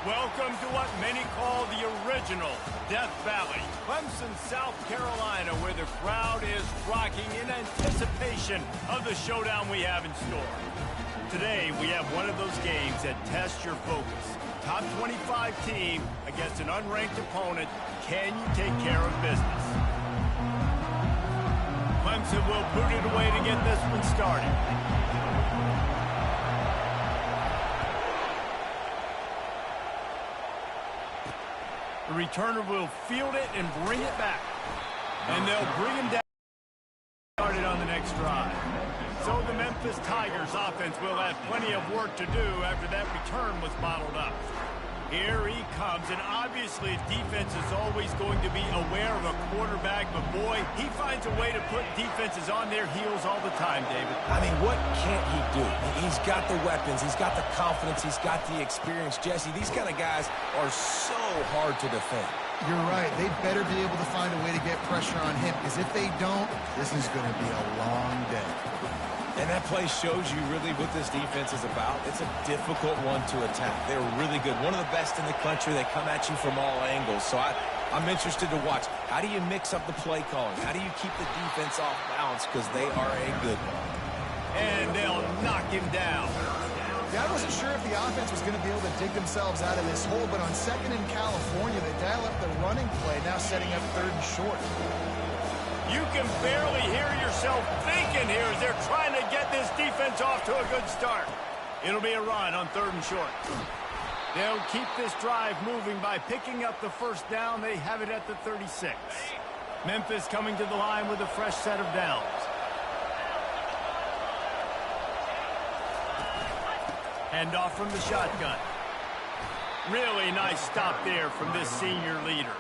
Welcome to what many call the original Death Valley, Clemson, South Carolina, where the crowd is rocking in anticipation of the showdown we have in store. Today, we have one of those games that tests your focus. Top 25 team against an unranked opponent. Can you take care of business? Clemson will boot it away to get this one started. The returner will field it and bring it back. And they'll bring him down. Started on the next drive. So the Memphis Tigers offense will have plenty of work to do after that return was bottled up. Here he comes, and obviously defense is always going to be aware of a quarterback, but boy, he finds a way to put defenses on their heels all the time, David. I mean, what can't he do? He's got the weapons, he's got the confidence, he's got the experience. Jesse, these kind of guys are so hard to defend. You're right. They better be able to find a way to get pressure on him, because if they don't, this is going to be a long day. And that play shows you really what this defense is about. It's a difficult one to attack. They're really good. One of the best in the country. They come at you from all angles. So I'm interested to watch. How do you mix up the play calling? How do you keep the defense off balance? Because they are a good one. And they'll knock him down. Yeah, I wasn't sure if the offense was going to be able to dig themselves out of this hole, but on second in California, they dial up the running play, now setting up third and short. You can barely hear yourself thinking here as they're trying to get this defense off to a good start. It'll be a run on third and short. They'll keep this drive moving by picking up the first down. They have it at the 36. Memphis coming to the line with a fresh set of downs. Hand off from the shotgun. Really nice stop there from this senior leader.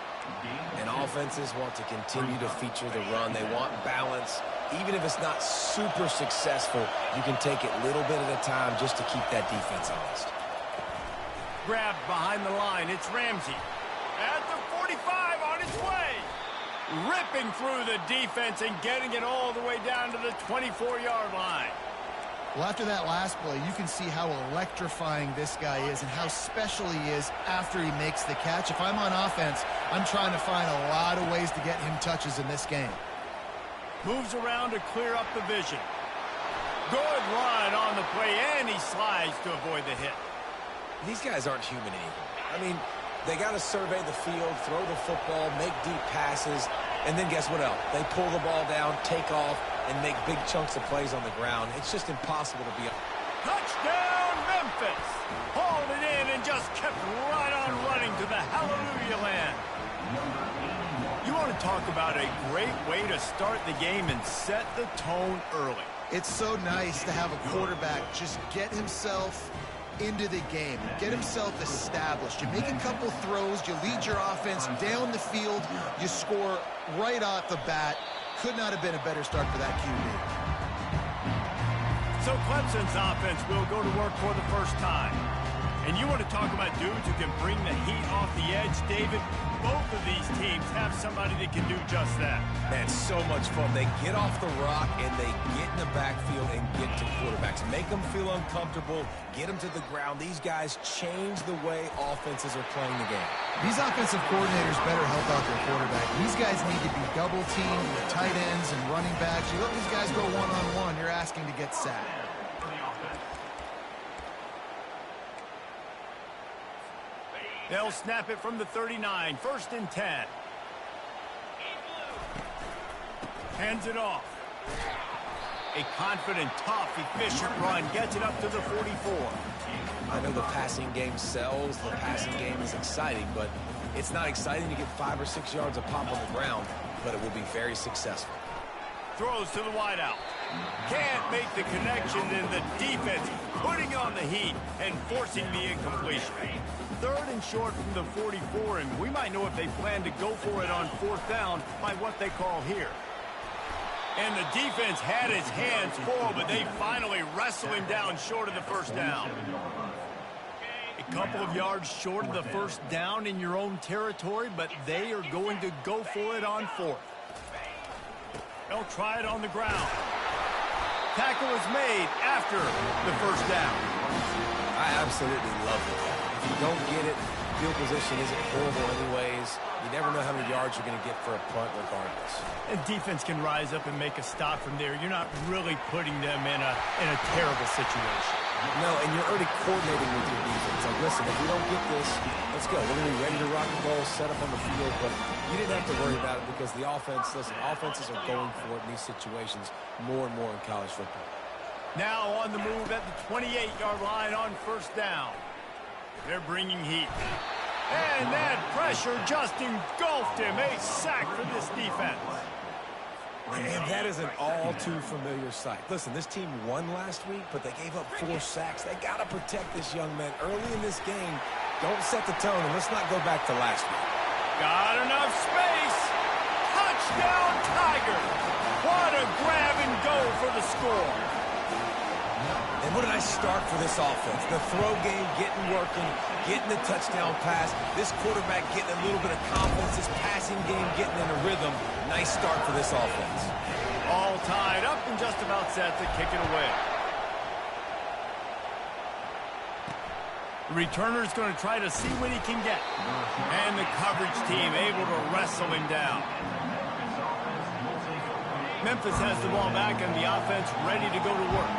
And offenses want to continue to feature the run. They want balance. Even if it's not super successful, you can take it little bit at a time just to keep that defense honest. Grabbed behind the line. It's Ramsey. At the 45 on its way. Ripping through the defense and getting it all the way down to the 24-yard line. Well, after that last play, you can see how electrifying this guy is and how special he is after he makes the catch. If I'm on offense, I'm trying to find a lot of ways to get him touches in this game. Moves around to clear up the vision. Good run on the play, and he slides to avoid the hit. These guys aren't human anymore. I mean, they got to survey the field, throw the football, make deep passes, and then guess what else? They pull the ball down, take off, and make big chunks of plays on the ground. It's just impossible to be. Touchdown, Memphis! Hauled it in and just kept right on running to the hallelujah land. You want to talk about a great way to start the game and set the tone early. It's so nice to have a quarterback just get himself into the game, get himself established. You make a couple throws, you lead your offense down the field, you score right off the bat. Could not have been a better start for that QB. So Clemson's offense will go to work for the first time. And you want to talk about dudes who can bring the heat off the edge, David? Both of these teams have somebody that can do just that. Man, so much fun. They get off the rock and they get in the backfield and get to quarterbacks. Make them feel uncomfortable, get them to the ground. These guys change the way offenses are playing the game. These offensive coordinators better help out their quarterback. These guys need to be double-teamed with tight ends and running backs. You let these guys go one-on-one, you're asking to get sacked. They'll snap it from the 39, first and 10. Hands it off. A confident, tough, efficient run gets it up to the 44. I know the passing game sells, the passing game is exciting, but it's not exciting to get 5 or 6 yards of pop on the ground, but it will be very successful. Throws to the wideout. Can't make the connection, and the defense putting on the heat and forcing the incompletion. Third and short from the 44, and we might know if they plan to go for it on fourth down by what they call here. And the defense had his hands full, but they finally wrestle him down short of the first down. A couple of yards short of the first down in your own territory, but they are going to go for it on fourth. They'll try it on the ground. Tackle is made after the first down. I absolutely love it. If you don't get it, field position isn't horrible anyways. You never know how many yards you're going to get for a punt regardless. And defense can rise up and make a stop from there. You're not really putting them in a terrible situation. No, and you're already coordinating with your defense. Like, listen, if we don't get this, let's go. We're going to be ready to rock and roll, set up on the field. But you didn't have to worry about it because the offense, listen, offenses are going for it in these situations more and more in college football. Now on the move at the 28-yard line on first down. They're bringing heat. And that pressure just engulfed him. A sack for this defense. And that is an all-too-familiar sight. Listen, this team won last week, but they gave up 4 sacks. They got to protect this young man early in this game. Don't set the tone, and let's not go back to last week. Got enough space. Touchdown, Tigers. What a grab and go for the score. And what a nice start for this offense. The throw game getting working, getting the touchdown pass. This quarterback getting a little bit of confidence. This passing game getting in a rhythm. Nice start for this offense. All tied up and just about set to kick it away. The returner's going to try to see what he can get. And the coverage team able to wrestle him down. Memphis has the ball back and the offense ready to go to work.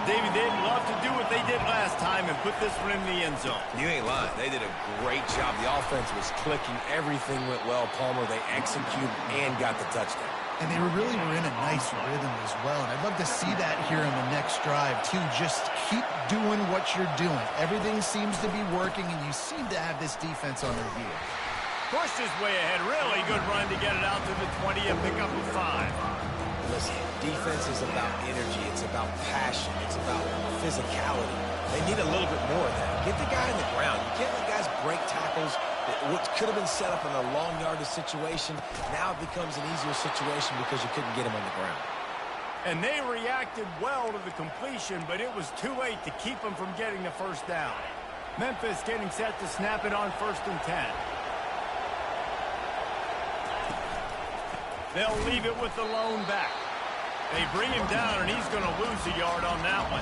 Davey, they'd love to do what they did last time and put this one in the end zone. You ain't lying. They did a great job. The offense was clicking. Everything went well. Palmer, they executed and got the touchdown. And they really were in a nice rhythm as well. And I'd love to see that here in the next drive, too. Just keep doing what you're doing. Everything seems to be working, and you seem to have this defense on their heels. Pushed his way ahead. Really good run to get it out to the 20 and pick up a 5. Listen, defense is about energy. It's about passion. It's about physicality. They need a little bit more of that. Get the guy in the ground. You can't let guys break tackles. What could have been set up in a long yardage situation, now it becomes an easier situation because you couldn't get him on the ground. And they reacted well to the completion, but it was too late to keep them from getting the first down. Memphis getting set to snap it on 1st and 10. They'll leave it with the lone back. They bring him down, and he's going to lose a yard on that one.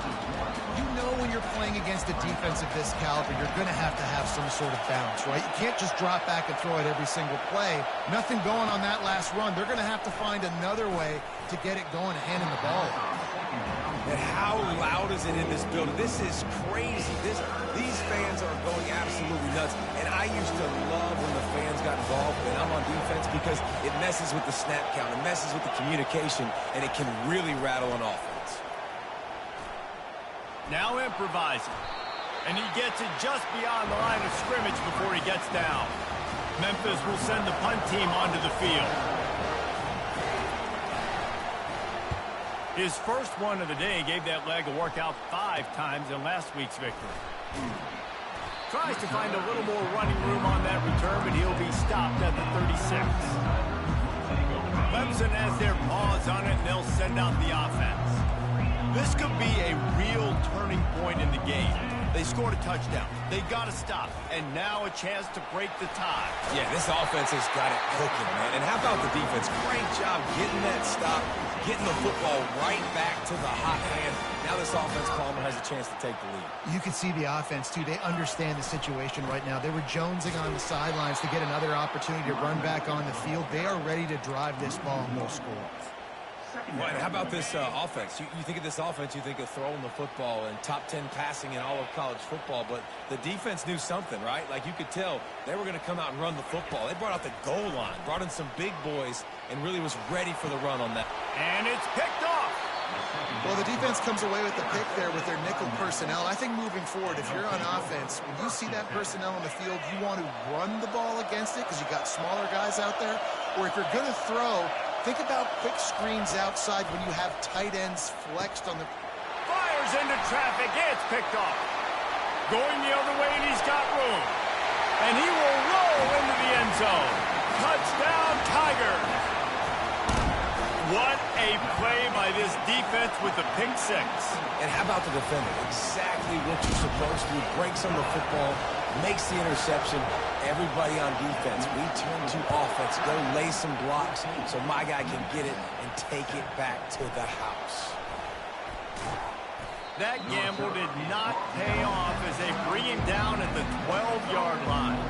You know when you're playing against a defense of this caliber, you're going to have some sort of balance, right? You can't just drop back and throw it every single play. Nothing going on that last run. They're going to have to find another way to get it going and handing the ball. And how loud is it in this building? This is crazy. These fans are going absolutely nuts. And I used to love when the fans got involved when I'm on defense because it messes with the snap count. It messes with the communication, and it can really rattle an offense. Now improvising. And he gets it just beyond the line of scrimmage before he gets down. Memphis will send the punt team onto the field. His first one of the day gave that leg a workout 5 times in last week's victory. Tries to find a little more running room on that return, but he'll be stopped at the 36. Clemson has their paws on it, and they'll send out the offense. This could be a real turning point in the game. They scored a touchdown. They got to stop. And now a chance to break the tie. Yeah, this offense has got it cooking, man. And how about the defense? Great job getting that stop, getting the football right back to the hot hand. Now this offense, Palmer, has a chance to take the lead. You can see the offense, too. They understand the situation right now. They were jonesing on the sidelines to get another opportunity to run back on the field. They are ready to drive this ball and go score. Well, and how about this offense? You think of this offense, you think of throwing the football and top 10 passing in all of college football, but the defense knew something, right? Like you could tell they were going to come out and run the football. They brought out the goal line, brought in some big boys, and really was ready for the run on that. And it's picked off. Well, the defense comes away with the pick there with their nickel personnel. I think moving forward, if you're on offense, when you see that personnel on the field, you want to run the ball against it because you got smaller guys out there. Or if you're going to throw, think about quick screens outside when you have tight ends flexed on the... Fires into traffic. It's picked off. Going the other way, and he's got room. And he will roll into the end zone. Touchdown, Tigers. What a play by this defense with the pick 6. And how about the defender? Exactly what you're supposed to do. Breaks on the football, makes the interception. Everybody on defense, we turn to offense. Go lay some blocks so my guy can get it and take it back to the house. That gamble did not pay off as they bring him down at the 12-yard line.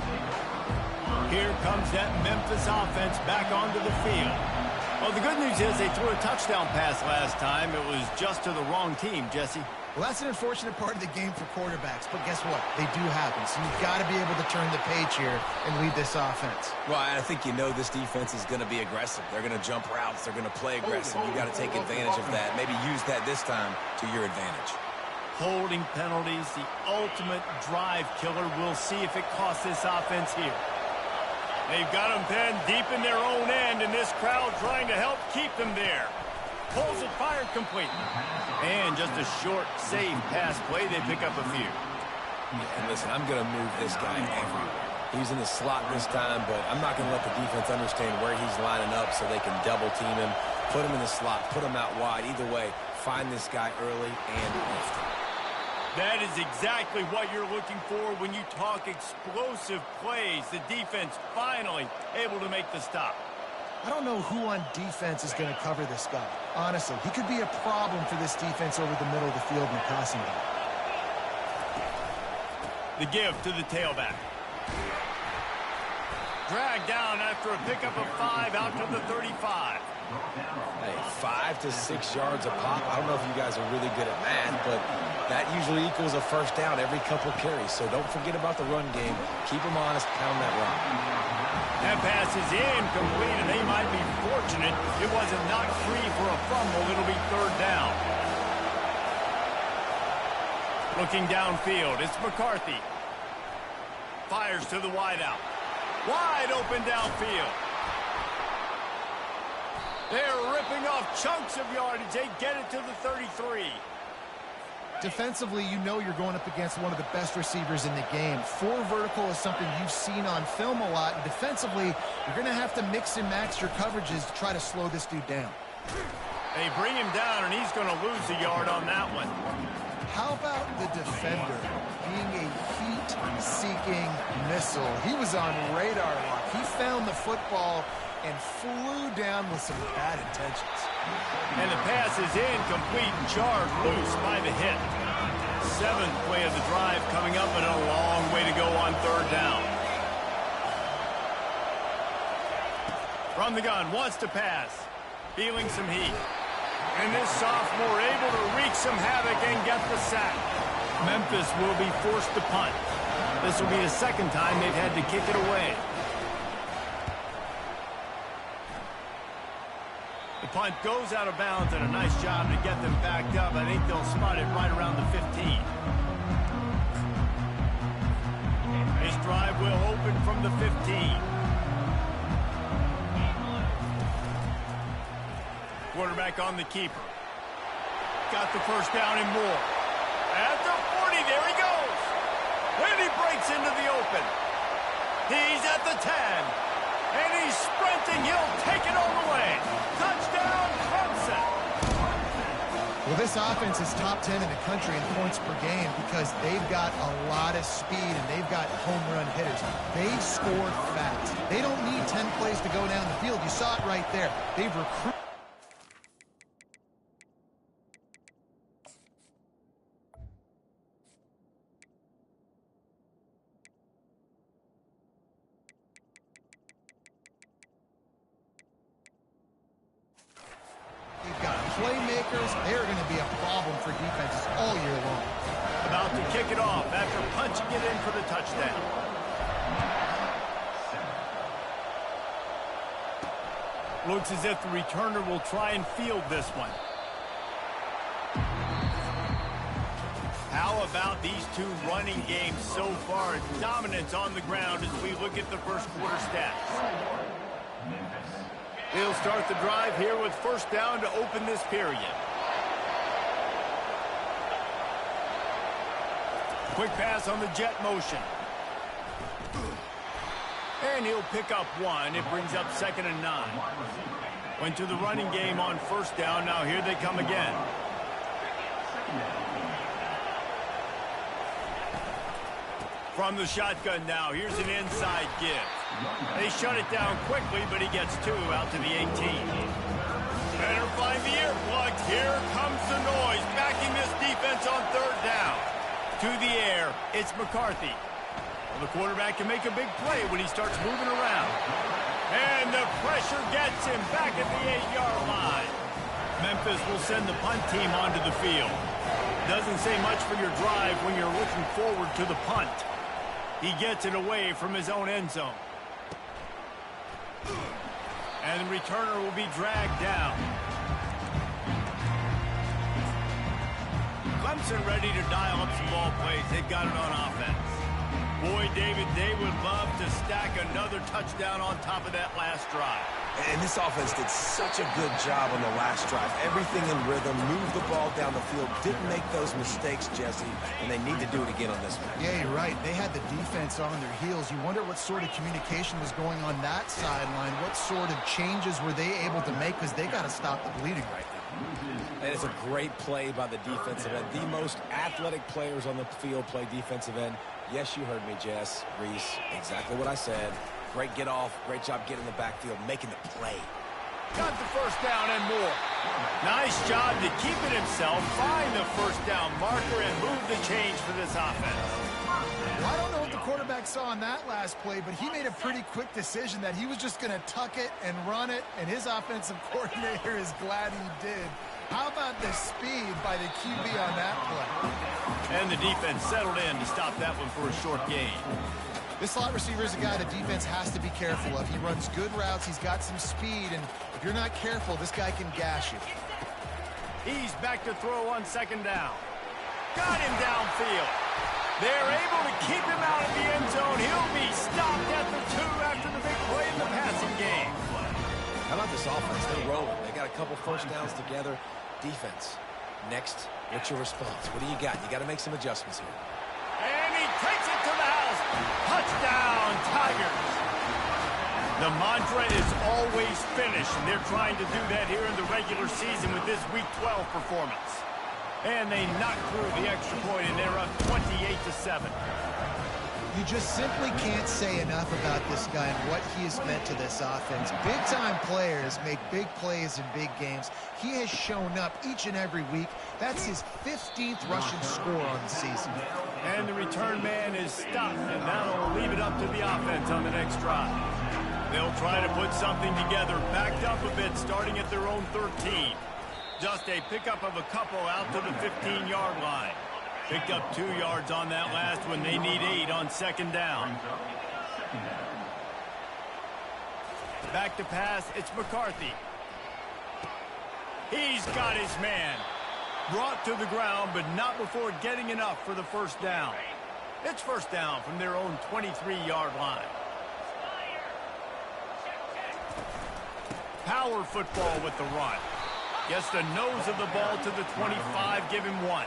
Here comes that Memphis offense back onto the field. Well, the good news is they threw a touchdown pass last time. It was just to the wrong team, Jesse. Well, that's an unfortunate part of the game for quarterbacks, but guess what? They do happen, so you've got to be able to turn the page here and lead this offense. Well, I think you know this defense is going to be aggressive. They're going to jump routes. They're going to play aggressive. You got to take advantage of that. Maybe use that this time to your advantage. Holding penalties, the ultimate drive killer. We'll see if it costs this offense here. They've got them pinned deep in their own end, and this crowd trying to help keep them there. Pulls it, fired complete. And just a short, safe pass play. They pick up a few. And listen, I'm going to move this guy everywhere. He's in the slot this time, but I'm not going to let the defense understand where he's lining up so they can double team him, put him in the slot, put him out wide. Either way, find this guy early and often. That is exactly what you're looking for when you talk explosive plays. The defense finally able to make the stop. I don't know who on defense is going to cover this guy. Honestly, he could be a problem for this defense over the middle of the field in the passing game. The give to the tailback. Dragged down after a pickup of 5 out to the 35. Hey, 5 to 6 yards a pop. I don't know if you guys are really good at math, but that usually equals a first down every couple carries. So don't forget about the run game. Keep them honest, pound that rock. That pass is incomplete, and they might be fortunate it wasn't knocked free for a fumble. It'll be third down. Looking downfield, it's McCarthy. Fires to the wideout. Wide open downfield. They're ripping off chunks of yardage. They get it to the 33. Defensively, you know you're going up against one of the best receivers in the game. 4 vertical is something you've seen on film a lot. And defensively, you're going to have to mix and match your coverages to try to slow this dude down. They bring him down, and he's going to lose a yard on that one. How about the defender being a heat-seeking missile? He was on radar lock. He found the football and flew down with some bad intentions. And the pass is incomplete and jarred loose by the hit. 7th play of the drive coming up, and a long way to go on third down. From the gun, wants to pass. Feeling some heat. And this sophomore able to wreak some havoc and get the sack. Memphis will be forced to punt. This will be the second time they've had to kick it away. The punt goes out of bounds, and a nice job to get them backed up. I think they'll spot it right around the 15. This drive will open from the 15. Quarterback on the keeper. Got the first down and more. At the 40, there he goes. And he breaks into the open. He's at the 10. And he's sprinting. He'll take it all the way. Touchdown, Clemson. Well, this offense is top 10 in the country in points per game because they've got a lot of speed and they've got home run hitters. They score fast. They don't need 10 plays to go down the field. You saw it right there. They've recruited. Playmakers, they're going to be a problem for defenses all year long. About to kick it off after punching it in for the touchdown. Looks as if the returner will try and field this one. How about these two running games so far? Dominance on the ground as we look at the first quarter stats. He'll start the drive here with first down to open this period. Quick pass on the jet motion. And he'll pick up 1. It brings up 2nd and 9. Went to the running game on first down. Now here they come again. From the shotgun now, here's an inside give. They shut it down quickly, but he gets 2 out to the 18. Better find the earplugs. Here comes the noise, backing this defense on third down. To the air, it's McCarthy. Well, the quarterback can make a big play when he starts moving around. And the pressure gets him back at the 8-yard line. Memphis will send the punt team onto the field. Doesn't say much for your drive when you're looking forward to the punt. He gets it away from his own end zone. And the returner will be dragged down. Clemson ready to dial up some ball plays. They've got it on offense. Boy, David, they would love to stack another touchdown on top of that last drive. And this offense did such a good job on the last drive. Everything in rhythm, moved the ball down the field, didn't make those mistakes, Jesse, and they need to do it again on this one. Yeah, you're right. They had the defense on their heels. You wonder what sort of communication was going on that sideline. What sort of changes were they able to make, because they got to stop the bleeding right now. And it's a great play by the defensive end. The most athletic players on the field play defensive end. Yes, you heard me, Jess, Reese, exactly what I said. Great get off, great job getting in the backfield, making the play. Got the first down and more. Nice job to keep it himself, find the first down marker, and move the change for this offense. Well, I don't know what the quarterback saw on that last play, but he made a pretty quick decision that he was just going to tuck it and run it, and his offensive coordinator is glad he did. How about the speed by the QB on that play? And the defense settled in to stop that one for a short gain. This slot receiver is a guy the defense has to be careful of. He runs good routes. He's got some speed, and if you're not careful, this guy can gash you. He's back to throw on second down. Got him downfield. They're able to keep him out of the end zone. He'll be stopped at the 2 after the big play in the passing game. How about this offense? They're rolling. They got a couple first downs together. Defense. Next, what's your response? What do you got? You got to make some adjustments here. And he takes it to the house. Touchdown, Tigers. The mantra is always finish, and they're trying to do that here in the regular season with this Week 12 performance. And they knock through the extra point, and they're up 28-7. You just simply can't say enough about this guy and what he has meant to this offense. Big-time players make big plays in big games. He has shown up each and every week. That's his 15th rushing score on the season. And the return man is stopped, and that'll leave it up to the offense on the next drive. They'll try to put something together, backed up a bit, starting at their own 13. Just a pickup of a couple out to the 15-yard line. Picked up 2 yards on that last one. They need 8 on second down. Back to pass, it's McCarthy. He's got his man. Brought to the ground, but not before getting enough for the first down. It's first down from their own 23-yard line. Power football with the run. Gets the nose of the ball to the 25, give him 1.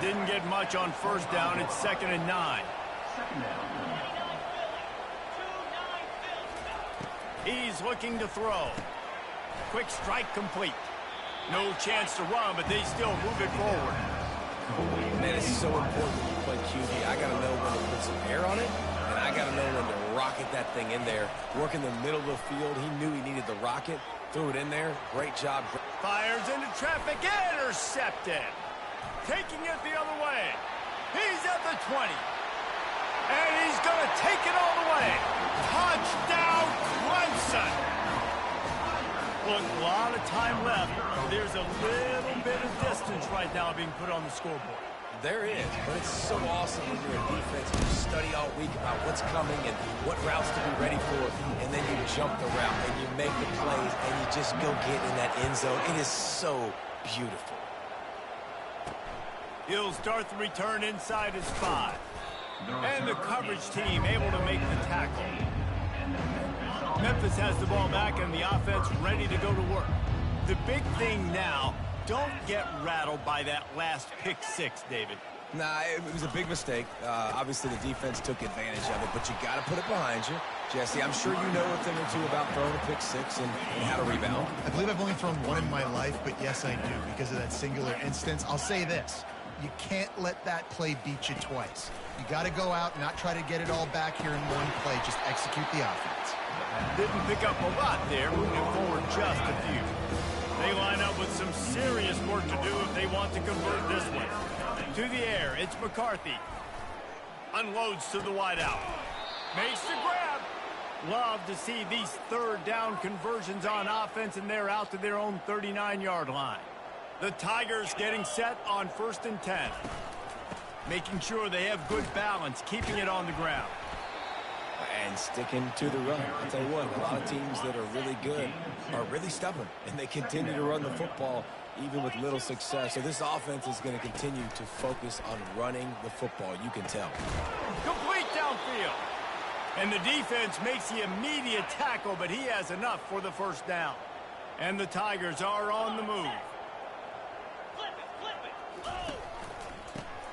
Didn't get much on first down. It's 2nd and 9. He's looking to throw. Quick strike complete. No chance to run, but they still move it forward. Man, it's so important when you play QB. I got to know when to put some air on it, and I got to know when to rocket that thing in there. Work in the middle of the field. He knew he needed the rocket. Threw it in there. Great job. Fires into traffic. Intercepted. Taking it the other way. He's at the 20. And he's going to take it all the way. Touchdown, Clemson. Look, a lot of time left. There's a little bit of distance right now being put on the scoreboard. There is, but it's so awesome when you're a defense and you study all week about what's coming and what routes to be ready for, and then you jump the route and you make the plays and you just go get in that end zone. It is so beautiful. He'll start the return inside his 5. And the coverage team able to make the tackle. Memphis has the ball back and the offense ready to go to work. The big thing now, don't get rattled by that last pick 6, David. Nah, it was a big mistake. Obviously, the defense took advantage of it, but you got to put it behind you. Jesse, I'm sure you know a thing or two about throwing a pick 6 and how to rebound. I believe I've only thrown 1 in my life, but yes, I do, because of that singular instance. I'll say this. You can't let that play beat you twice. You got to go out and not try to get it all back here in one play. Just execute the offense. Didn't pick up a lot there, moving it forward just a few. They line up with some serious work to do if they want to convert this one. To the air, it's McCarthy. Unloads to the wideout. Makes the grab. Love to see these third down conversions on offense, and they're out to their own 39-yard line. The Tigers getting set on 1st and 10. Making sure they have good balance, keeping it on the ground. And sticking to the run. I'll tell you what, a lot of teams that are really good are really stubborn, and they continue to run the football even with little success. So this offense is going to continue to focus on running the football. You can tell. Complete downfield. And the defense makes the immediate tackle, but he has enough for the first down. And the Tigers are on the move.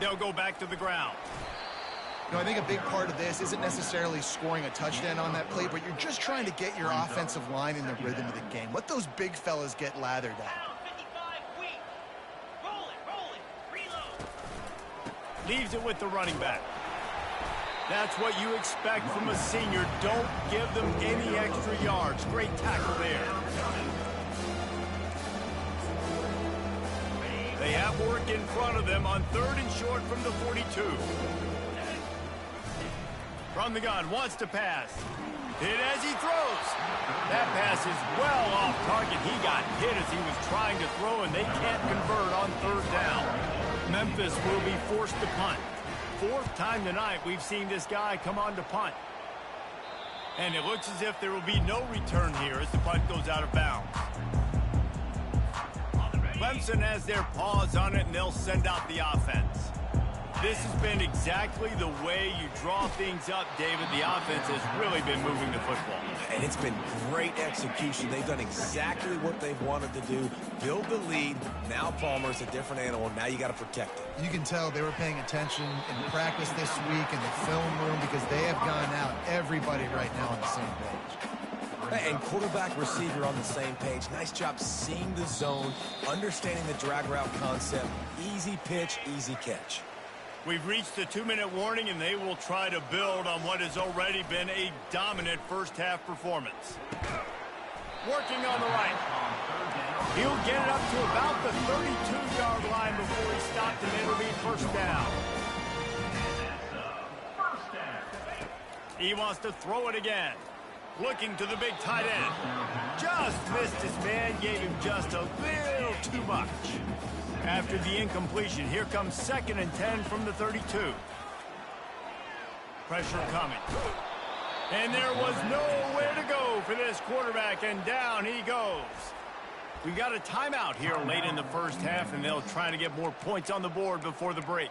They'll go back to the ground. You know, I think a big part of this isn't necessarily scoring a touchdown on that play, but you're just trying to get your offensive line in the rhythm of the game. Let those big fellas get lathered at. Leaves it with the running back. That's what you expect from a senior. Don't give them any extra yards. Great tackle there. They have work in front of them on 3rd and short from the 42. From the gun, wants to pass. Hit as he throws. That pass is well off target. He got hit as he was trying to throw, and they can't convert on 3rd down. Memphis will be forced to punt. 4th time tonight we've seen this guy come on to punt. And it looks as if there will be no return here as the punt goes out of bounds. Clemson has their paws on it, and they'll send out the offense. This has been exactly the way you draw things up, David. The offense has really been moving the football. And it's been great execution. They've done exactly what they've wanted to do. Build the lead. Now Palmer's a different animal. Now you got to protect it. You can tell they were paying attention in practice this week in the film room because they have gone out, everybody right now on the same page. And quarterback, receiver on the same page. Nice job seeing the zone, understanding the drag route concept. Easy pitch, easy catch. We've reached the 2-minute warning, and they will try to build on what has already been a dominant first-half performance. Working on the right. He'll get it up to about the 32-yard line before he stopped, and it'll be first down. He wants to throw it again. Looking to the big tight end. Just missed his man, gave him just a little too much. After the incompletion, here comes 2nd and 10 from the 32. Pressure coming. And there was nowhere to go for this quarterback, and down he goes. We got a timeout here late in the first half, and they'll try to get more points on the board before the break.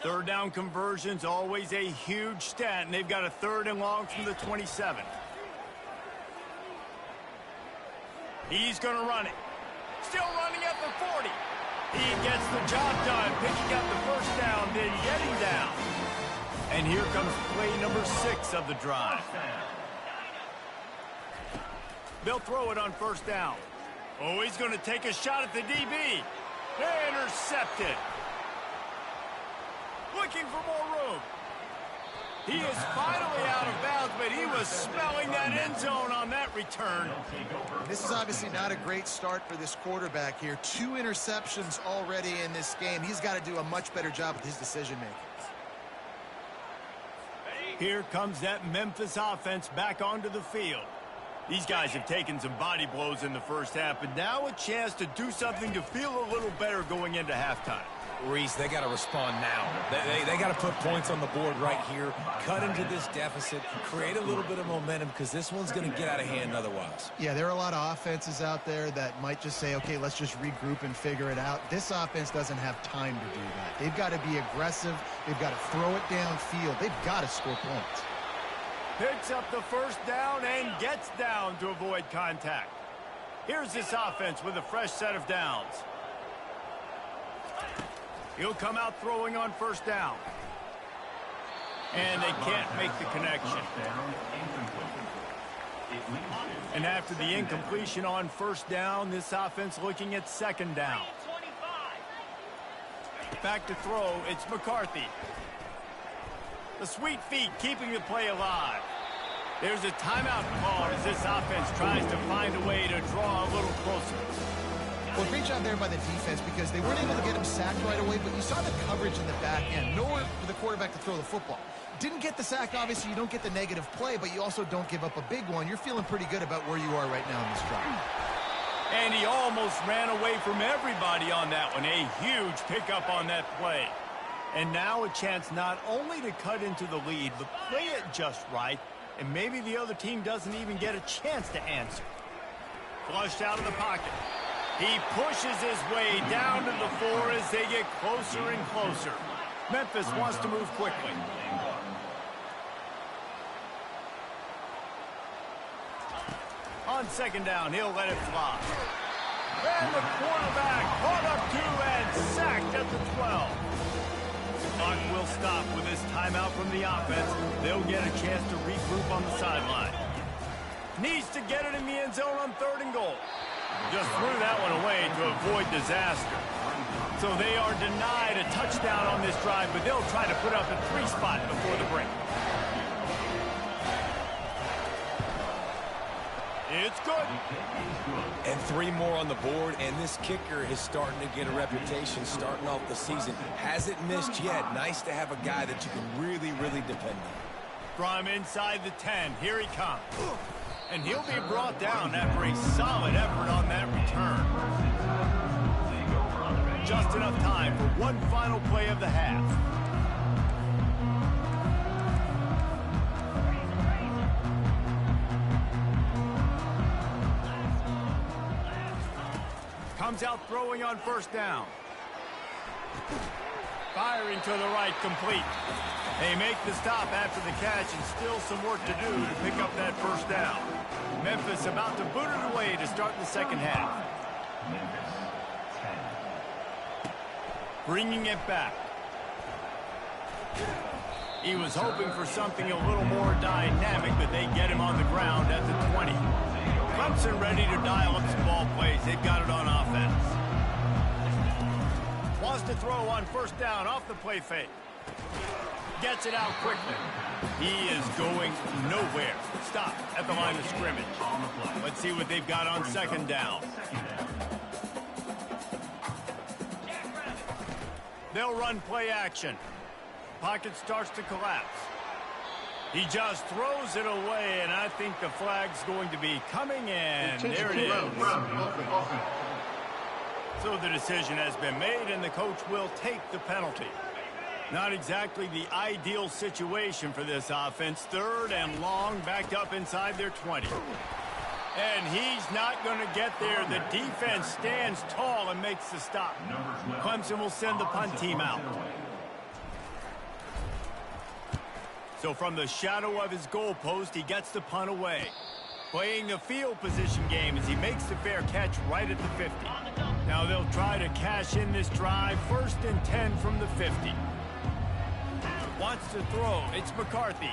3rd down conversions, always a huge stat, and they've got a 3rd and long from the 27. He's going to run it. Still running at the 40. He gets the job done, picking up the first down, then getting down. And here comes play number 6 of the drive. They'll throw it on 1st down. Oh, he's going to take a shot at the DB. Intercepted. Looking for more room. He is finally out of bounds, but he was smelling that end zone on that return. This is obviously not a great start for this quarterback here. 2 interceptions already in this game. He's got to do a much better job with his decision-making. Here comes that Memphis offense back onto the field. These guys have taken some body blows in the first half, but now a chance to do something to feel a little better going into halftime. Reese, they got to respond now. They got to put points on the board right here, cut into this deficit, create a little bit of momentum, because this one's going to get out of hand otherwise. Yeah, there are a lot of offenses out there that might just say, okay, let's just regroup and figure it out. This offense doesn't have time to do that. They've got to be aggressive. They've got to throw it downfield. They've got to score points. Picks up the first down and gets down to avoid contact. Here's this offense with a fresh set of downs. He'll come out throwing on 1st down. And they can't make the connection. And after the incompletion on 1st down, this offense looking at 2nd down. Back to throw, it's McCarthy. The sweet feet keeping the play alive. There's a timeout called as this offense tries to find a way to draw a little closer. Well, great job there by the defense because they weren't able to get him sacked right away, but you saw the coverage in the back end. Nowhere for the quarterback to throw the football. Didn't get the sack, obviously. You don't get the negative play, but you also don't give up a big one. You're feeling pretty good about where you are right now in this drive. And he almost ran away from everybody on that one. A huge pickup on that play. And now a chance not only to cut into the lead, but play it just right, and maybe the other team doesn't even get a chance to answer. Flushed out of the pocket. He pushes his way down to the 4 as they get closer and closer. Memphis wants to move quickly. On second down, he'll let it fly. And the quarterback caught up to and sacked at the 12. The clock will stop with this timeout from the offense. They'll get a chance to regroup on the sideline. Needs to get it in the end zone on 3rd and goal. Just threw that one away to avoid disaster. So they are denied a touchdown on this drive, but they'll try to put up a 3 spot before the break. It's good. And 3 more on the board, and this kicker is starting to get a reputation starting off the season. Hasn't missed yet. Nice to have a guy that you can really, really depend on. From inside the 10, here he comes. And he'll be brought down after a solid effort on that return. Just enough time for one final play of the half. Comes out throwing on 1st down. Firing to the right, complete. They make the stop after the catch, and still some work to do to pick up that 1st down. Memphis about to boot it away to start the second half. Bringing it back. He was hoping for something a little more dynamic, but they get him on the ground at the 20. Clemson ready to dial up some ball plays. They've got it on offense. Wants to throw on 1st down off the play fake. Gets it out quickly. He is going nowhere. Stop at the line of scrimmage. Let's see what they've got on 2nd down. They'll run play action. Pocket starts to collapse. He just throws it away, and I think the flag's going to be coming in. There it is. So the decision has been made, and the coach will take the penalty. Not exactly the ideal situation for this offense. 3rd and long, backed up inside their 20. And he's not going to get there. The defense stands tall and makes the stop. Clemson will send the punt team out. So from the shadow of his goal post, he gets the punt away. Playing the field position game as he makes the fair catch right at the 50. Now they'll try to cash in this drive. 1st and 10 from the 50. Wants to throw. It's McCarthy.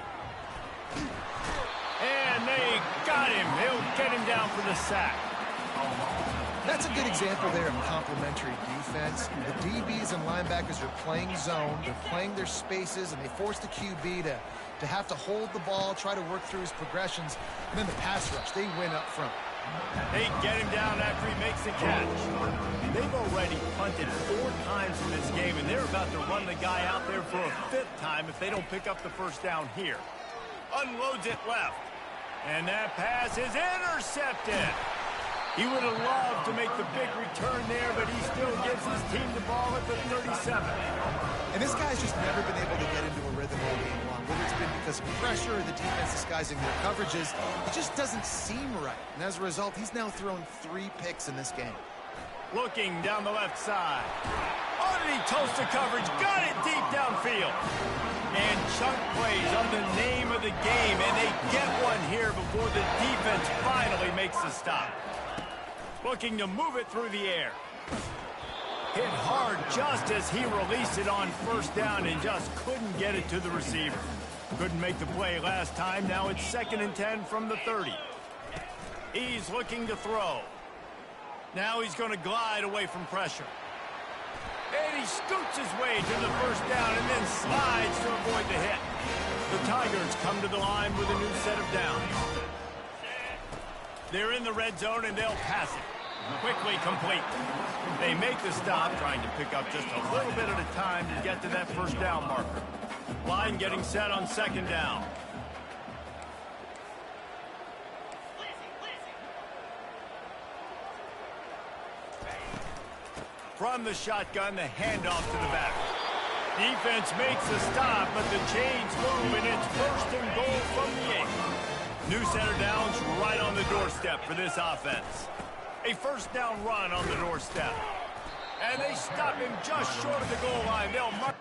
And they got him. He'll get him down for the sack. That's a good example there of complementary defense. The DBs and linebackers are playing zone. They're playing their spaces, and they force the QB to have to hold the ball, try to work through his progressions. And then the pass rush, they win up front. They get him down after he makes the catch. They've already punted 4 times in this game, and they're about to run the guy out there for a 5th time if they don't pick up the 1st down here. Unloads it left. And that pass is intercepted. He would have loved to make the big return there, but he still gives his team the ball at the 37. And this guy's just never been able to get into a rhythm all game long. Whether it's been because of pressure or the defense disguising their coverages, it just doesn't seem right. And as a result, he's now thrown 3 picks in this game. Looking down the left side. Underneath toast to coverage. Got it deep downfield. And chunk plays on the name of the game, and they get one here before the defense finally makes the stop. Looking to move it through the air. Hit hard just as he released it on 1st down and just couldn't get it to the receiver. Couldn't make the play last time. Now it's 2nd and 10 from the 30. He's looking to throw. Now he's going to glide away from pressure. And he scoots his way to the first down and then slides to avoid the hit. The Tigers come to the line with a new set of downs. They're in the red zone and they'll pass it. Quickly complete. They make the stop, trying to pick up just a little bit at a time to get to that first down marker. Line getting set on second down. From the shotgun, the handoff to the back. Defense makes the stop, but the chains move, and it's first and goal from the 8. New set of downs right on the doorstep for this offense. A first down run on the doorstep. And they stop him just short of the goal line. They'll mark.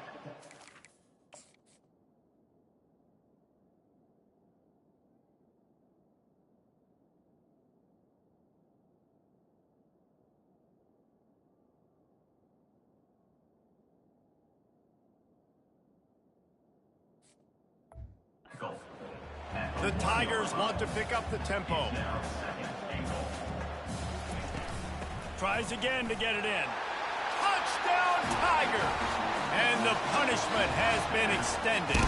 The Tigers want to pick up the tempo. Tries again to get it in. Touchdown, Tigers! And the punishment has been extended.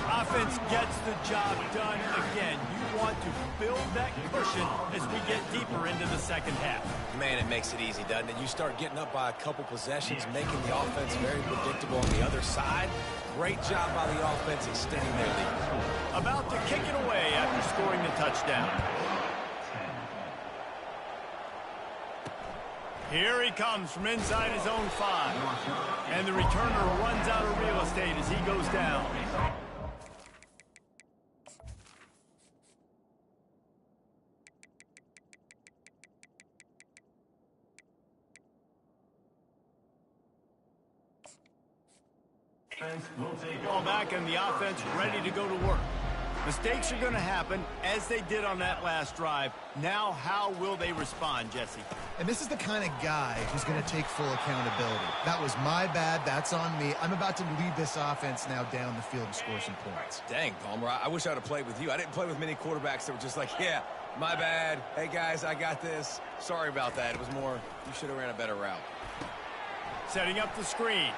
Offense gets the job done again. You want to build that cushion as we get deeper into the second half. Man, it makes it easy, doesn't it? You start getting up by a couple possessions, making the offense very predictable on the other side. Great job by the offense extending their lead. About to kick it away after scoring the touchdown. Here he comes from inside his own 5. And the returner runs out of real estate as he goes down. Ball back and the offense ready to go to work. Mistakes are going to happen, as they did on that last drive. Now, how will they respond, Jesse? And this is the kind of guy who's going to take full accountability. That was my bad. That's on me. I'm about to lead this offense now down the field and score some points. Dang, Palmer, I wish I would have played with you. I didn't play with many quarterbacks that were just like, yeah, my bad. Hey, guys, I got this. Sorry about that. It was more, you should have ran a better route. Setting up the screen.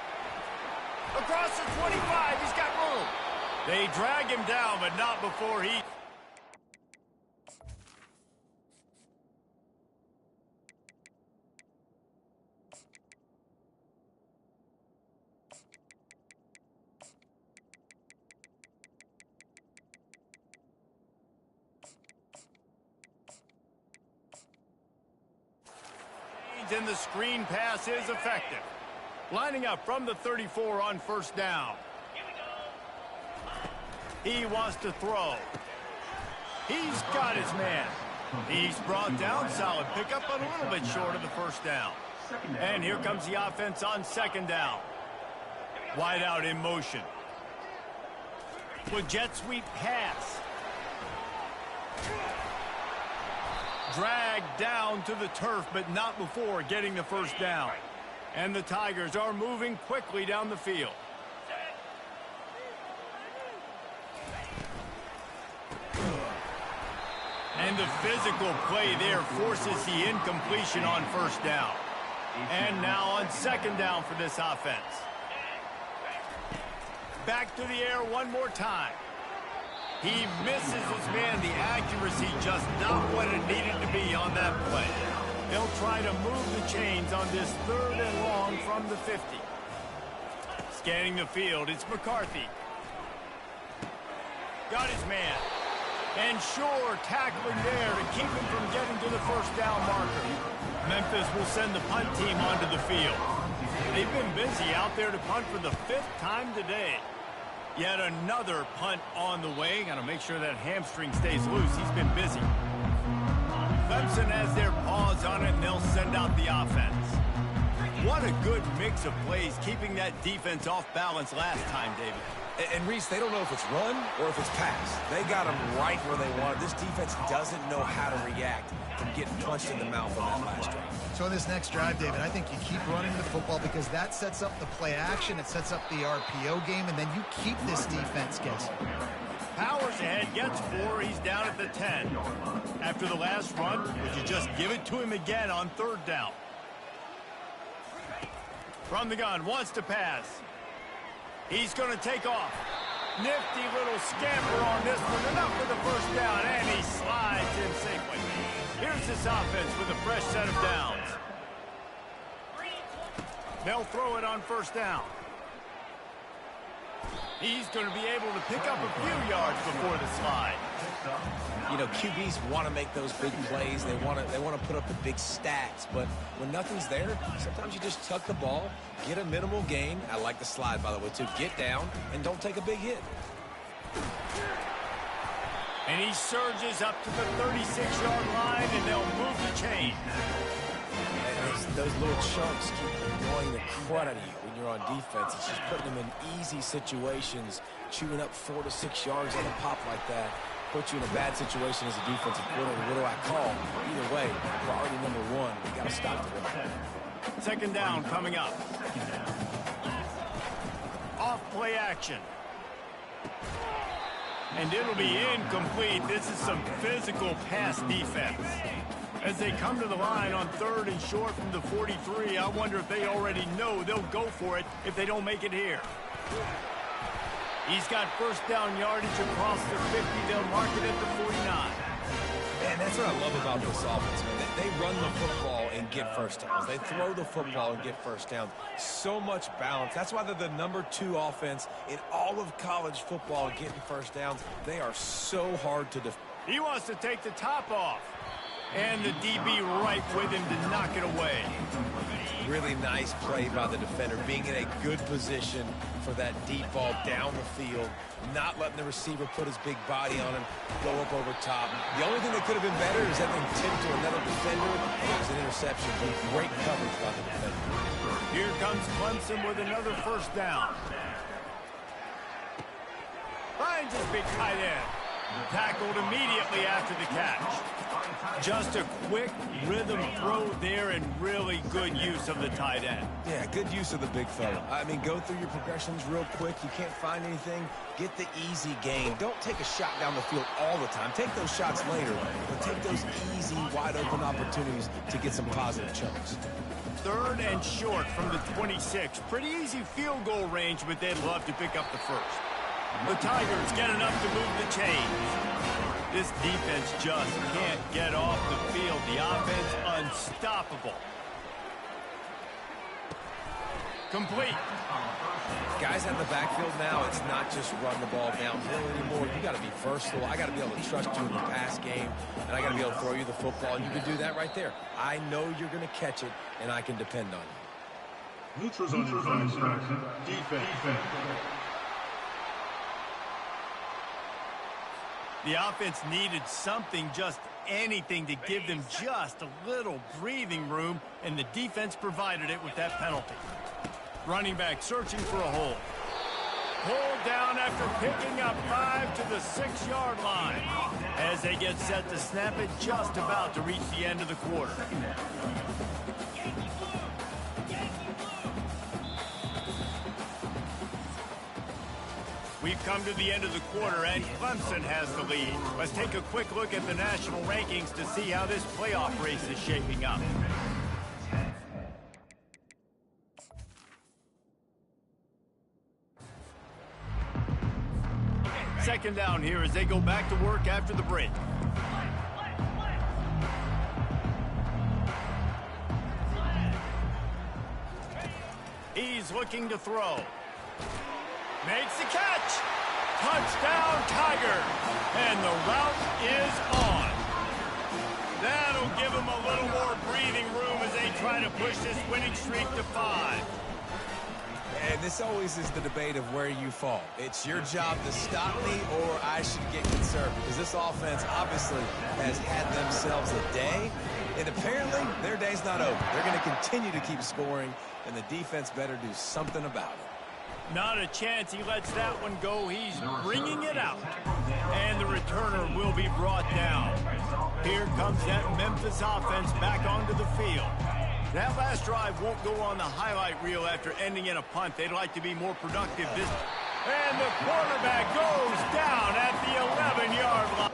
Across the 25, he's got room. They drag him down, but not before he... And the screen pass is effective. Lining up from the 34 on first down. He wants to throw. He's got his man. He's brought down. Solid pickup, but a little bit short of the first down. And here comes the offense on second down. Wide out in motion. With jet sweep pass. Dragged down to the turf, but not before getting the first down. And the Tigers are moving quickly down the field. And the physical play there forces the incompletion on first down. And now on second down for this offense. Back to the air one more time. He misses his man. The accuracy just not what it needed to be on that play. They'll try to move the chains on this third and long from the 50. Scanning the field, it's McCarthy. Got his man. And sure, tackling there to keep him from getting to the first down marker. Memphis will send the punt team onto the field. They've been busy out there to punt for the 5th time today. Yet another punt on the way. Got to make sure that hamstring stays loose. He's been busy. Clemson has their paws on it, and they'll send out the offense. What a good mix of plays, keeping that defense off balance last time, David. And Reese, they don't know if it's run or if it's pass. They got them right where they want it. This defense doesn't know how to react from getting punched in the mouth on that last drive. So in this next drive, David, I think you keep running the football because that sets up the play action, it sets up the RPO game, and then you keep this defense guessing. Powers ahead, gets 4, he's down at the 10. After the last run, would you just give it to him again on third down? From the gun, wants to pass. He's going to take off. Nifty little scamper on this one. Enough for the first down, and he slides in safely. Here's this offense with a fresh set of downs. They'll throw it on first down. He's going to be able to pick up a few yards before the slide. You know, QBs want to make those big plays. They want to put up the big stats. But when nothing's there, sometimes you just tuck the ball, get a minimal gain. I like the slide, by the way, too. Get down and don't take a big hit. And he surges up to the 36-yard line, and they'll move the chain. And those little chunks keep annoying the crud out of you when you're on defense. It's just putting them in easy situations, chewing up 4 to 6 yards on a pop like that. Put you in a bad situation as a defensive coordinator. What do I call? Either way, priority number one, you got to stop the run. Second down coming up. Off play action. And it'll be incomplete. This is some physical pass defense. As they come to the line on 3rd and short from the 43, I wonder if they already know they'll go for it if they don't make it here. He's got first down yardage across the 50. They'll mark it at the 49. Man, that's what I love about this offense, man. They run the football and get first downs. They throw the football and get first downs. So much balance. That's why they're the number 2 offense in all of college football getting first downs. They are so hard to defend. He wants to take the top off. And the DB right with him to knock it away. Really nice play by the defender, being in a good position for that deep ball down the field, not letting the receiver put his big body on him, go up over top. The only thing that could have been better is that they tipped to another defender. It was an interception, but great coverage by the defender. Here comes Clemson with another first down. Finds his big tight end. Tackled immediately after the catch. Just a quick rhythm throw there and really good use of the tight end. Yeah, good use of the big fella. I mean, go through your progressions real quick. You can't find anything. Get the easy gain. Don't take a shot down the field all the time. Take those shots later, but take those easy, wide-open opportunities to get some positive chunks. 3rd and short from the 26. Pretty easy field goal range, but they'd love to pick up the first. The Tigers get enough to move the chains. This defense just can't get off the field. The offense unstoppable. Complete. Guys out the backfield now, it's not just run the ball downhill anymore. You got to be versatile. I got to be able to trust you in the pass game, and I got to be able to throw you the football. You can do that right there. I know you're going to catch it, and I can depend on you. Neutrals on your defense. The offense needed something, just anything, to give them just a little breathing room, and the defense provided it with that penalty. Running back searching for a hole. Pulled down after picking up 5 to the 6-yard line. As they get set to snap it, just about to reach the end of the quarter. We've come to the end of the quarter, and Clemson has the lead. Let's take a quick look at the national rankings to see how this playoff race is shaping up. Second down here as they go back to work after the break. He's looking to throw. Makes the catch. Touchdown, Tiger. And the route is on. That'll give them a little more breathing room as they try to push this winning streak to 5. And this always is the debate of where you fall. It's your job to stop me, or I should get concerned, because this offense obviously has had themselves a day, and apparently their day's not over. They're going to continue to keep scoring, and the defense better do something about it. Not a chance he lets that one go. He's bringing it out. And the returner will be brought down. Here comes that Memphis offense back onto the field. That last drive won't go on the highlight reel after ending in a punt. They'd like to be more productive this. And the quarterback goes down at the 11-yard line.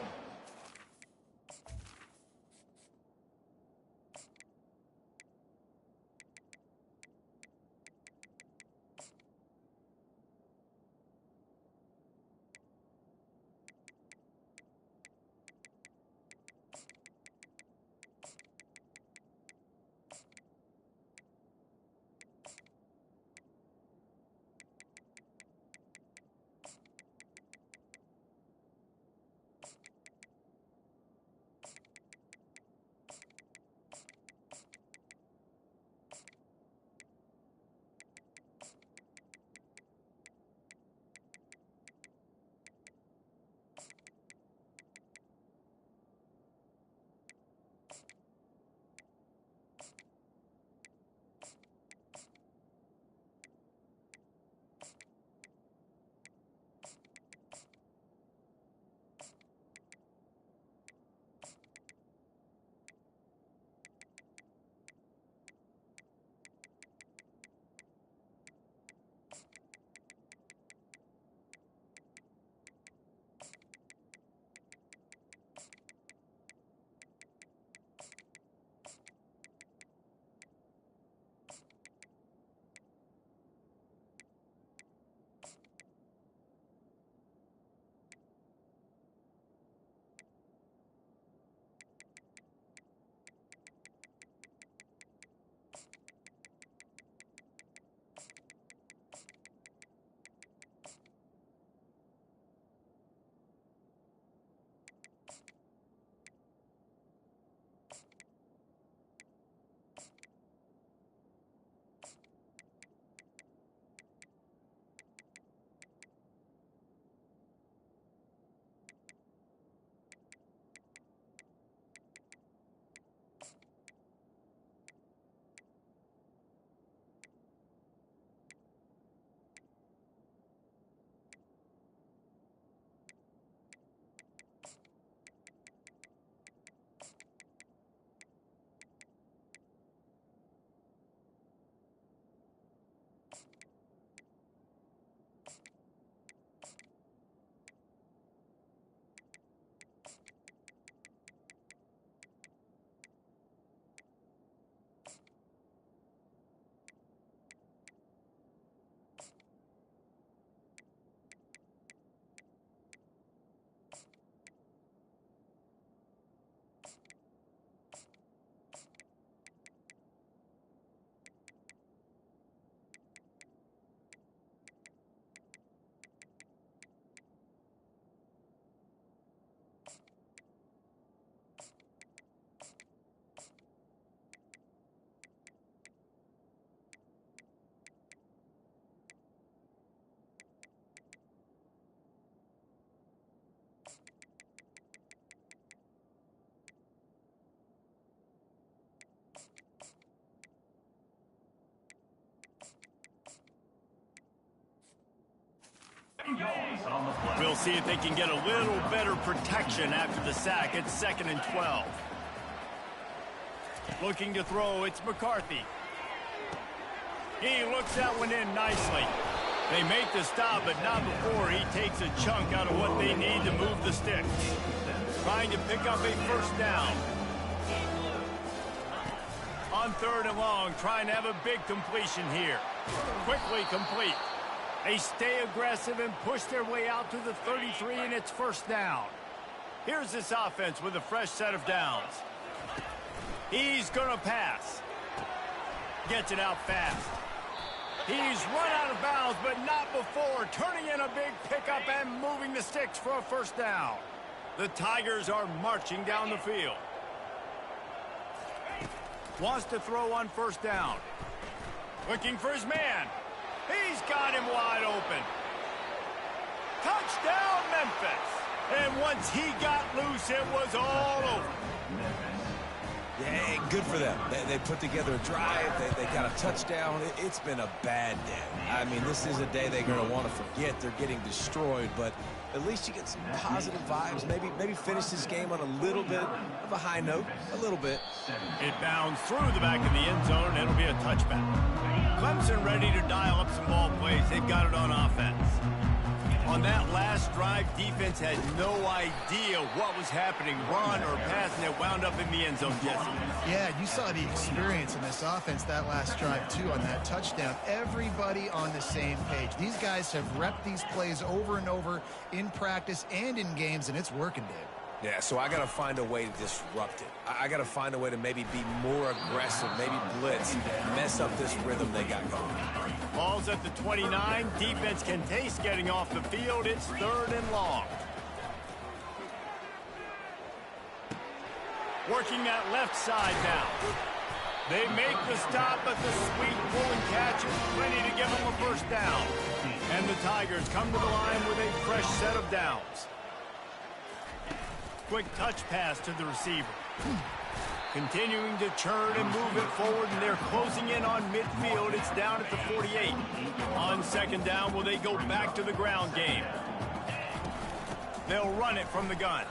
We'll see if they can get a little better protection after the sack. It's 2nd and 12. Looking to throw, it's McCarthy. He looks that one in nicely. They make the stop, but not before he takes a chunk out of what they need to move the sticks. Trying to pick up a first down. On 3rd and long, trying to have a big completion here. Quickly complete. They stay aggressive and push their way out to the 33, and it's first down. Here's this offense with a fresh set of downs. He's going to pass. Gets it out fast. He's run out of bounds, but not before. Turning in a big pickup and moving the sticks for a first down. The Tigers are marching down the field. Wants to throw on first down. Looking for his man. He's got him wide open. Touchdown, Memphis. And once he got loose, it was all over. Yeah, good for them. They put together a drive. They got a touchdown. It's been a bad day. I mean, this is a day they're going to want to forget. They're getting destroyed, but at least you get some positive vibes. Maybe finish this game on a little bit of a high note, a little bit. It bounds through the back of the end zone, and it'll be a touchback. Clemson ready to dial up some ball plays. They've got it on offense. On that last drive, defense had no idea what was happening, run or pass, and it wound up in the end zone, Jesse. Yeah, you saw the experience in this offense that last drive, too, on that touchdown. Everybody on the same page. These guys have repped these plays over and over in practice and in games, and it's working, Dave. Yeah, so I got to find a way to disrupt it. I got to find a way to maybe be more aggressive, maybe blitz, mess up this rhythm they got going. Ball's at the 29. Defense can taste getting off the field. It's 3rd and long. Working that left side now. They make the stop, but the sweet pull and catch is plenty to give them a first down. And the Tigers come to the line with a fresh set of downs. Quick touch pass to the receiver. Continuing to churn and move it forward, and they're closing in on midfield. It's down at the 48. On 2nd down, will they go back to the ground game? They'll run it from the gun.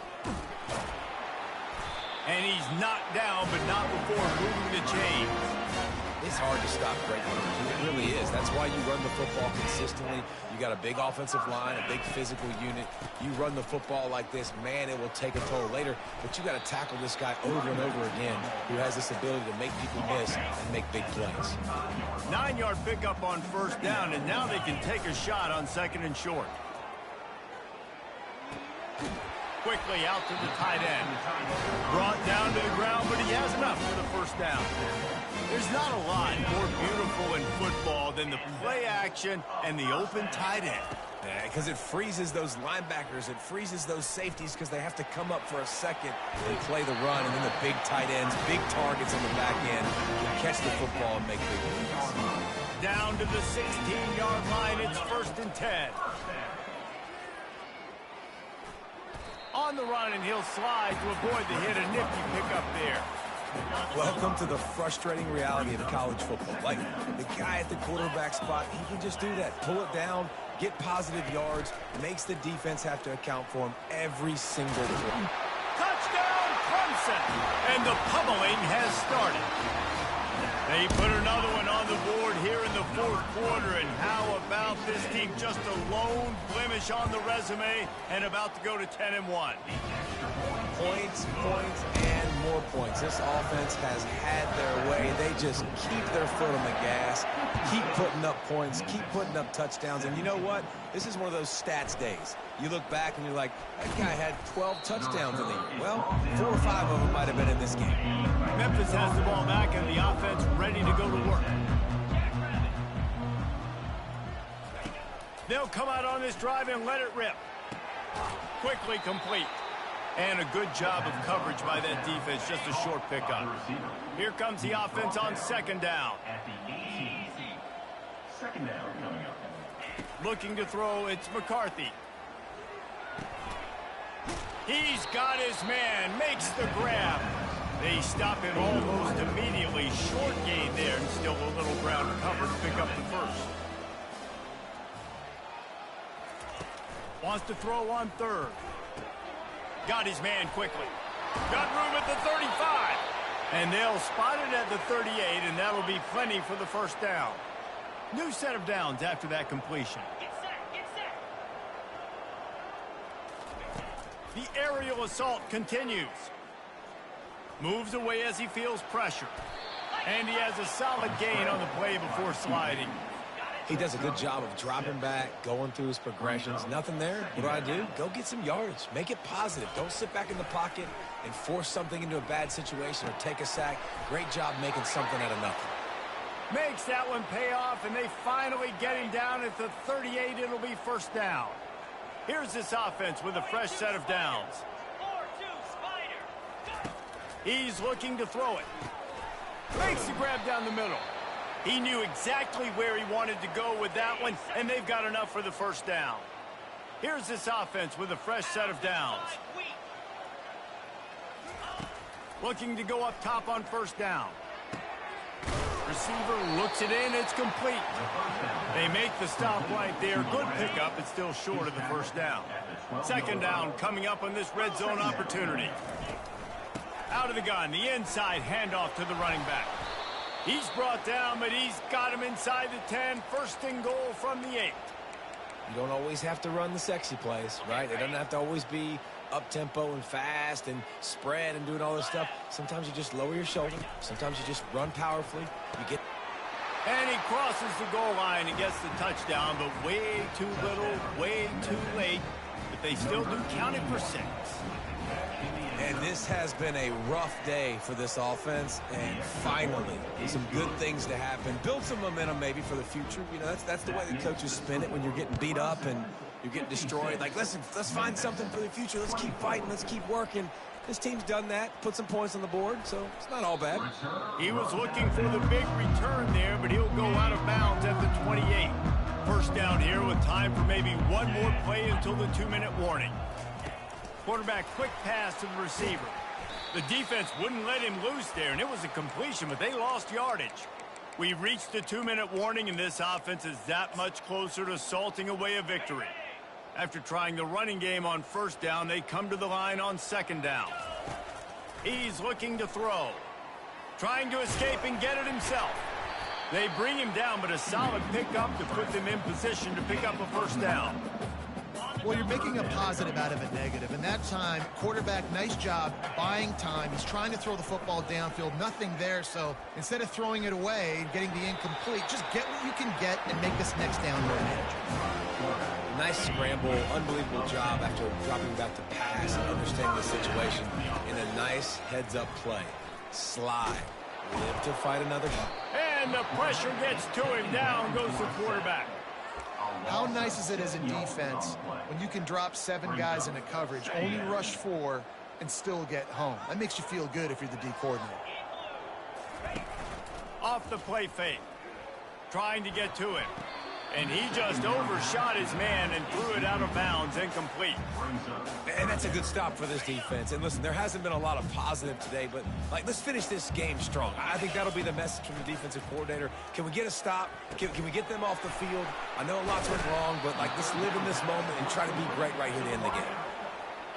And he's knocked down, but not before moving the chains. It's hard to stop great runners. It really is. That's why you run the football consistently. You got a big offensive line, a big physical unit. You run the football like this, man, it will take a toll later. But you got to tackle this guy over and over again who has this ability to make people miss and make big plays. 9-yard pickup on first down, and now they can take a shot on 2nd and short. Quickly out to the tight end. Brought down to the ground, but he has enough for the first down. There's not a lot more beautiful in football than the play action and the open tight end. Yeah, because it freezes those linebackers. It freezes those safeties because they have to come up for a second and play the run. And then the big tight ends, big targets on the back end can catch the football and make big plays. Down to the 16-yard line. It's 1st and 10. On the run, and he'll slide to avoid the hit. A nifty pickup there. Welcome to the frustrating reality of college football. Like, the guy at the quarterback spot, he can just do that. Pull it down, get positive yards, makes the defense have to account for him every single play. Touchdown, Clemson! And the pummeling has started. They put another one on the board here in the 4th quarter, and how about this team? Just a lone blemish on the resume and about to go to 10-1. Points, and more points. This offense has had their way. They just keep their foot on the gas, keep putting up points, keep putting up touchdowns. And you know what? This is one of those stats days. You look back and you're like, that guy had 12 touchdowns in the year. Well, 4 or 5 of them might have been in this game. Memphis has the ball back and the offense ready to go to work. They'll come out on this drive and let it rip. Quickly complete. And a good job of coverage by that defense. Just a short pickup. Here comes the offense on 2nd down. Looking to throw, it's McCarthy. He's got his man, makes the grab. They stop him almost immediately. Short gain there, and still a little ground covered to pick up the first. Wants to throw on third. Got his man quickly. Got room at the 35. And they'll spot it at the 38, and that'll be plenty for the first down. New set of downs after that completion. Get set. The aerial assault continues. Moves away as he feels pressure. And he has a solid gain on the play before sliding. He does a good job of dropping back, going through his progressions. Nothing there. What do? Go get some yards. Make it positive. Don't sit back in the pocket and force something into a bad situation or take a sack. Great job making something out of nothing. Makes that one pay off, and they finally get him down at the 38. It'll be first down. Here's this offense with a fresh set of downs. 4-2 spider. He's looking to throw it. Makes the grab down the middle. He knew exactly where he wanted to go with that one, and they've got enough for the first down. Here's this offense with a fresh set of downs. Looking to go up top on first down. Receiver looks it in. It's complete. They make the stop right there. Good pickup. It's still short of the first down. Second down coming up on this red zone opportunity. Out of the gun. The inside handoff to the running back. He's brought down, but he's got him inside the 10. First and goal from the 8. You don't always have to run the sexy plays, right? It doesn't have to always be up-tempo and fast and spread and doing all this stuff. Sometimes you just lower your shoulder. Sometimes you just run powerfully. And he crosses the goal line and gets the touchdown, but way too little, way too late. But they still do count it for 6. And this has been a rough day for this offense, and finally, some good things to happen. Build some momentum maybe for the future. You know, that's the way the coaches spin it when you're getting beat up and you're getting destroyed. Like, listen, let's find something for the future. Let's keep fighting. Let's keep working. This team's done that, put some points on the board, so it's not all bad. He was looking for the big return there, but he'll go out of bounds at the 28. First down here with time for maybe one more play until the 2-minute warning. Quarterback quick pass to the receiver. The defense wouldn't let him loose there, and it was a completion, but they lost yardage. We've reached the 2-minute warning, and this offense is that much closer to salting away a victory. After trying the running game on first down, they come to the line on second down. He's looking to throw. Trying to escape and get it himself. They bring him down, but a solid pickup to put them in position to pick up a first down. Well, you're making a positive out of a negative. And that time, quarterback, nice job buying time. He's trying to throw the football downfield. Nothing there. So instead of throwing it away and getting the incomplete, just get what you can get and make this next down more manageable. Nice scramble, unbelievable job after dropping back to pass and understanding the situation in a nice heads-up play. Slide. Live to fight another shot. And the pressure gets to him. Down goes the quarterback. How nice is it as a defense when you can drop 7 guys in a coverage, only rush 4, and still get home? That makes you feel good if you're the D coordinator. Off the play fake. Trying to get to him. And he just overshot his man and threw it out of bounds, incomplete. And that's a good stop for this defense. And listen, there hasn't been a lot of positive today, but let's finish this game strong. I think that'll be the message from the defensive coordinator. Can we get a stop? Can we get them off the field? I know a lot's went wrong, but let's live in this moment and try to be great right here to end the game.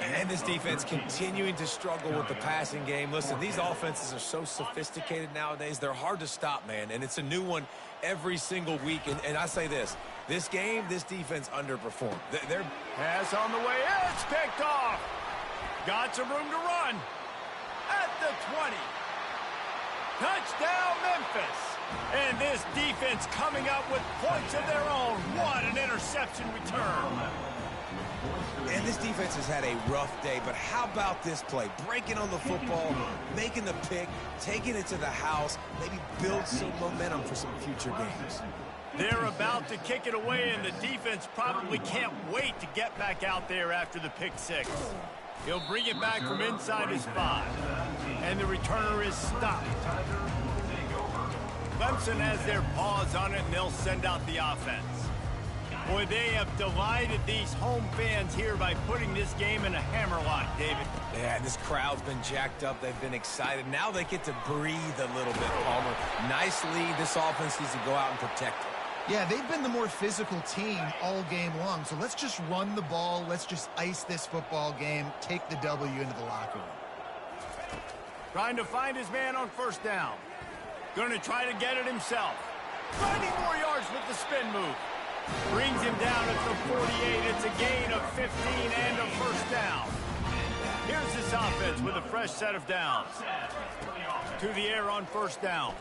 And this defense continuing to struggle with the passing game. Listen, these offenses are so sophisticated nowadays. They're hard to stop, man. And it's a new one every single week. And I say this game, this defense underperformed. They're pass on the way. It's picked off. Got some room to run. At the 20. Touchdown, Memphis. And this defense coming up with points of their own. What an interception return. And this defense has had a rough day, but how about this play? Breaking on the football, making the pick, taking it to the house, maybe build some momentum for some future games. They're about to kick it away, and the defense probably can't wait to get back out there after the pick 6. He'll bring it back from inside his 5, and the returner is stopped. Clemson has their paws on it, and they'll send out the offense. Boy, they have delighted these home fans here by putting this game in a hammerlock, David. Yeah, this crowd's been jacked up. They've been excited. Now they get to breathe a little bit, Palmer. Nice lead. This offense needs to go out and protect it. Yeah, they've been the more physical team all game long. So let's just run the ball. Let's just ice this football game. Take the W into the locker room. Trying to find his man on first down. Going to try to get it himself. Finding more yards with the spin move. Brings him down at the 48. It's a gain of 15 and a first down. Here's this offense with a fresh set of downs. To the air on first down.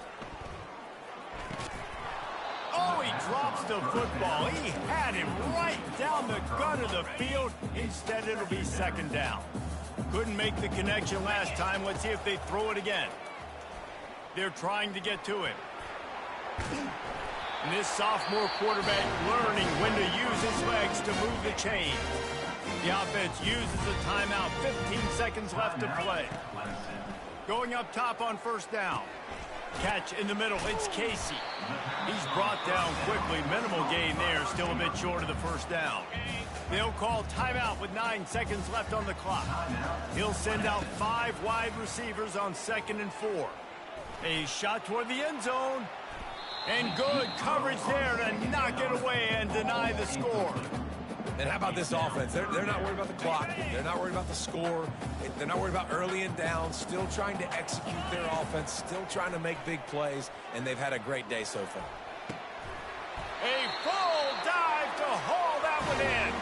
Oh, he drops the football. He had him right down the gut of the field. Instead, it'll be second down. Couldn't make the connection last time. Let's see if they throw it again. They're trying to get to it. And this sophomore quarterback learning when to use his legs to move the chain. The offense uses a timeout. 15 seconds left to play. Going up top on first down. Catch in the middle. It's Casey. He's brought down quickly. Minimal gain there. Still a bit short of the first down. They'll call timeout with 9 seconds left on the clock. He'll send out 5 wide receivers on 2nd and 4. A shot toward the end zone. And good coverage there to knock it away and deny the score. And how about this offense? They're not worried about the clock. They're not worried about the score. They're not worried about early and down. Still trying to execute their offense. Still trying to make big plays. And they've had a great day so far. A full dive to haul that one in.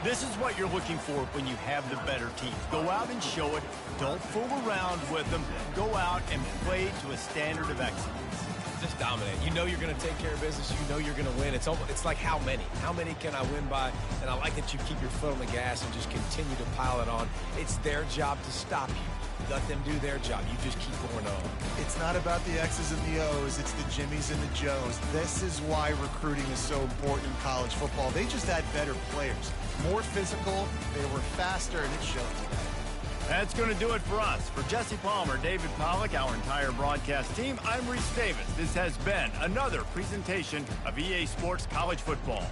This is what you're looking for when you have the better team. Go out and show it. Don't fool around with them. Go out and play to a standard of excellence. Just dominate. You know you're going to take care of business. You know you're going to win. It's like how many? How many can I win by? And I like that you keep your foot on the gas and just continue to pile it on. It's their job to stop you. Let them do their job. You just keep going on. It's not about the X's and the O's. It's the Jimmies and the Joes. This is why recruiting is so important in college football. They just had better players. More physical. They were faster, and it showed today. That's going to do it for us. For Jesse Palmer, David Pollack, our entire broadcast team, I'm Reese Davis. This has been another presentation of EA Sports College Football.